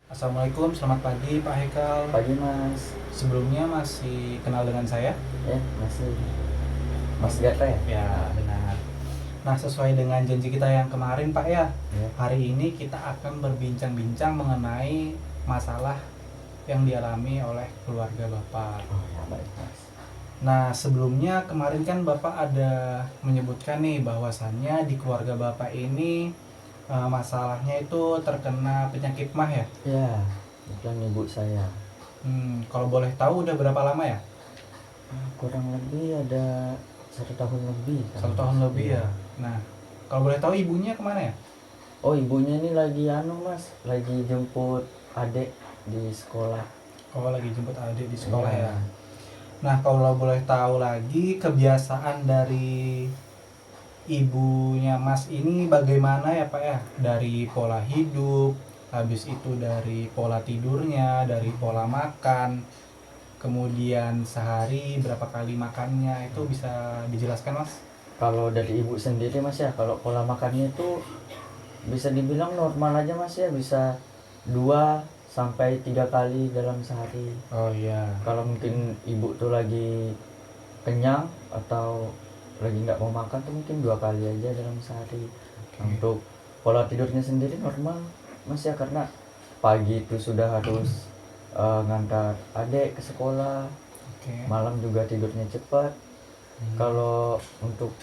Assalamualaikum, selamat pagi Pak Haikal. Pagi Mas. Sebelumnya masih kenal dengan saya? Ya, masih Mas Gata ya? Ya, benar. Nah, sesuai dengan janji kita yang kemarin Pak ya, Ya. hari ini kita akan berbincang-bincang mengenai masalah yang dialami oleh keluarga Bapak. Oh ya, baik Mas. Nah, sebelumnya kemarin kan Bapak ada menyebutkan nih bahwasannya di keluarga Bapak ini masalahnya itu terkena penyakit MAH ya? Ya, kebetulan ibu saya. Kalau boleh tahu udah berapa lama ya? Kurang lebih ada 1 tahun lebih kan. 1 tahun lebih ya. Nah, kalau boleh tahu ibunya kemana ya? Oh, ibunya ini lagi Mas, lagi jemput adik di sekolah. Oh, lagi jemput adik di sekolah Ya. ya. Nah, kalau boleh tahu lagi kebiasaan dari ibunya Mas ini bagaimana ya Pak ya? Dari pola hidup, habis itu dari pola tidurnya, dari pola makan, kemudian sehari berapa kali makannya, itu bisa dijelaskan Mas? Kalau dari ibu sendiri Mas ya, kalau pola makannya itu bisa dibilang normal aja Mas ya, bisa 2 sampai 3 kali dalam sehari. Oh iya. Kalau mungkin ibu tuh lagi kenyang atau lagi nggak mau makan tuh mungkin 2 kali aja dalam sehari. Untuk pola tidurnya sendiri normal Mas ya, karena pagi itu sudah harus ngantar adik ke sekolah, malam juga tidurnya cepat. Kalau untuk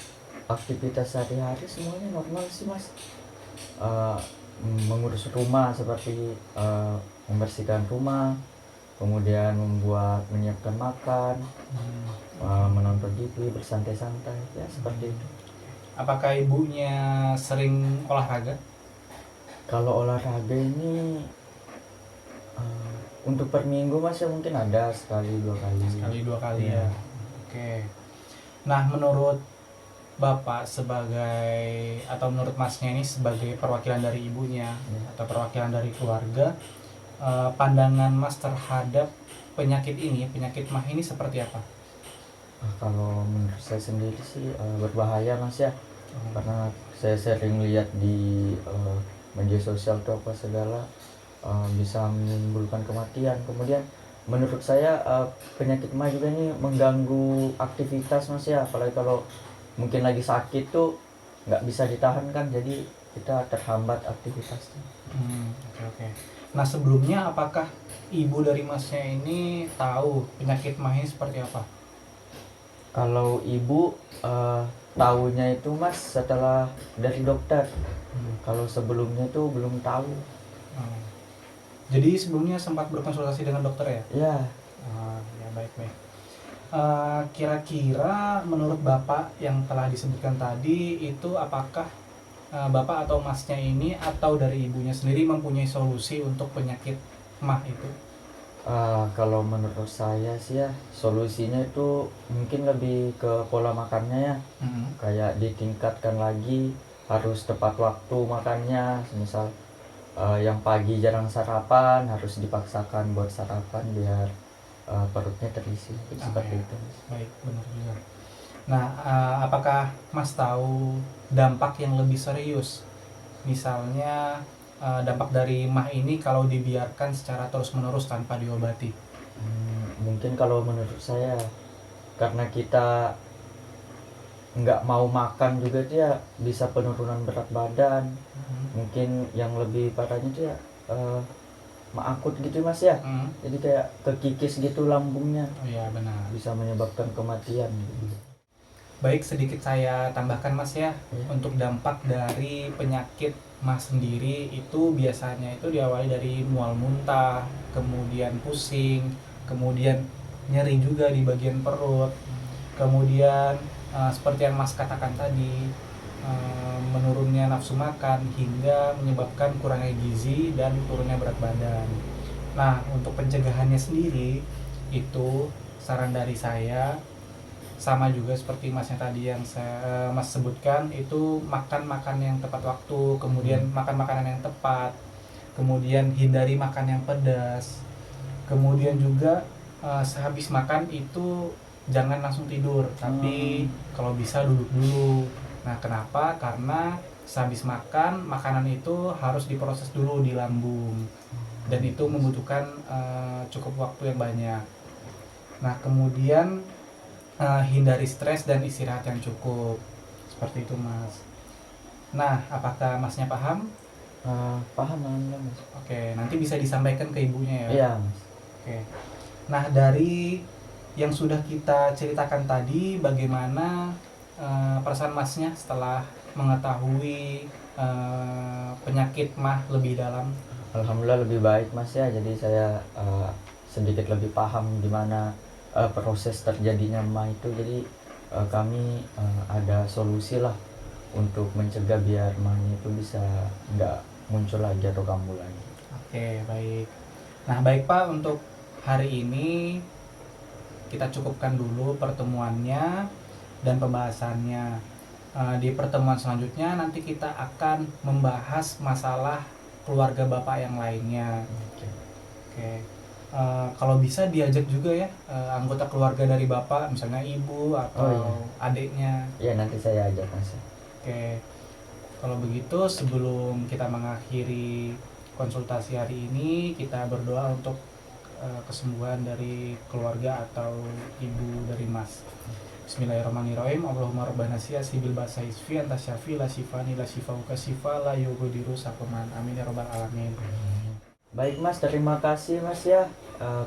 aktivitas sehari-hari semuanya normal sih Mas. Mengurus rumah seperti membersihkan rumah, kemudian menyiapkan makan, menonton TV, bersantai-santai, ya seperti itu. Apakah ibunya sering olahraga? Kalau olahraga ini untuk per minggu Mas ya mungkin ada sekali 2 kali. Sekali 2 kali ya. Oke. Nah, menurut Bapak atau menurut Masnya ini sebagai perwakilan dari ibunya atau perwakilan dari keluarga, pandangan Mas terhadap penyakit MAH ini seperti apa? Kalau menurut saya sendiri sih berbahaya Mas ya, karena saya sering lihat di media sosial tuh apa segala bisa menimbulkan kematian. Kemudian menurut saya penyakit MAH juga ini mengganggu aktivitas Mas ya, apalagi kalau mungkin lagi sakit tuh nggak bisa ditahan kan, jadi kita terhambat aktivitasnya. Oke. Nah, sebelumnya apakah ibu dari Masnya ini tahu penyakit MAH ini seperti apa? Kalau ibu tahunya itu Mas setelah dari dokter. Kalau sebelumnya itu belum tahu. Jadi sebelumnya sempat berkonsultasi dengan dokter ya? Ya. Ya, baik. Kira-kira menurut Bapak yang telah disebutkan tadi itu apakah Bapak atau Masnya ini atau dari ibunya sendiri mempunyai solusi untuk penyakit MAH itu? Kalau menurut saya sih ya solusinya itu mungkin lebih ke pola makannya ya. Kayak ditingkatkan lagi, harus tepat waktu makannya. Misal yang pagi jarang sarapan harus dipaksakan buat sarapan biar perutnya terisi seperti itu. Baik, benar juga. Nah, apakah Mas tahu dampak yang lebih serius? Misalnya dampak dari MAH ini kalau dibiarkan secara terus-menerus tanpa diobati? Mungkin kalau menurut saya karena kita nggak mau makan juga dia bisa penurunan berat badan. Mungkin yang lebih parahnya itu ya akut gitu Mas ya. Jadi kayak kekikis gitu lambungnya. Oh iya, benar. Bisa menyebabkan kematian. Baik, sedikit saya tambahkan Mas ya. Untuk dampak dari penyakit MAH sendiri itu biasanya itu diawali dari mual muntah, kemudian pusing, kemudian nyeri juga di bagian perut, kemudian seperti yang Mas katakan tadi, menurunnya nafsu makan hingga menyebabkan kurangnya gizi dan turunnya berat badan. Nah, untuk pencegahannya sendiri itu saran dari saya sama juga seperti Masnya tadi yang Mas sebutkan, itu makan yang tepat waktu, kemudian makan makanan yang tepat, kemudian hindari makan yang pedas, kemudian juga sehabis makan itu jangan langsung tidur, tapi kalau bisa duduk dulu. Nah, kenapa? Karena sehabis makan makanan itu harus diproses dulu di lambung. dan itu membutuhkan cukup waktu yang banyak. Nah, kemudian hindari stres dan istirahat yang cukup. Seperti itu, Mas. Nah, apakah Masnya paham? Paham alhamdulillah Mas. Oke, nanti bisa disampaikan ke ibunya ya. Iya Mas. Oke. Nah, dari yang sudah kita ceritakan tadi, bagaimana perasaan Masnya setelah mengetahui penyakit MAH lebih dalam? Alhamdulillah lebih baik Mas ya, jadi saya sedikit lebih paham gimana proses terjadinya MAH itu. Jadi kami ada solusi lah untuk mencegah biar MAH itu bisa nggak muncul lagi atau kambuh lagi. Oke, baik. Nah, baik Pak, untuk hari ini kita cukupkan dulu pertemuannya dan pembahasannya. Di pertemuan selanjutnya nanti kita akan membahas masalah keluarga Bapak yang lainnya. Oke. Kalau bisa diajak juga ya anggota keluarga dari Bapak, misalnya ibu atau adiknya. Iya, nanti saya ajak Mas. Oke. Kalau begitu, sebelum kita mengakhiri konsultasi hari ini, kita berdoa untuk kesembuhan dari keluarga atau ibu dari Mas. Bismillahirrahmanirrahim. Allahumma rabbana sibil basa isfi anta syafi la shifani la shifauka shifa la yughadiru saqaman. Amin ya rabbal alamin. Baik Mas, terima kasih Mas ya.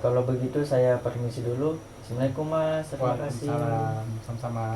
Kalau begitu saya permisi dulu. Assalamualaikum Mas. Terima kasih. Waalaikumsalam. Sama-sama.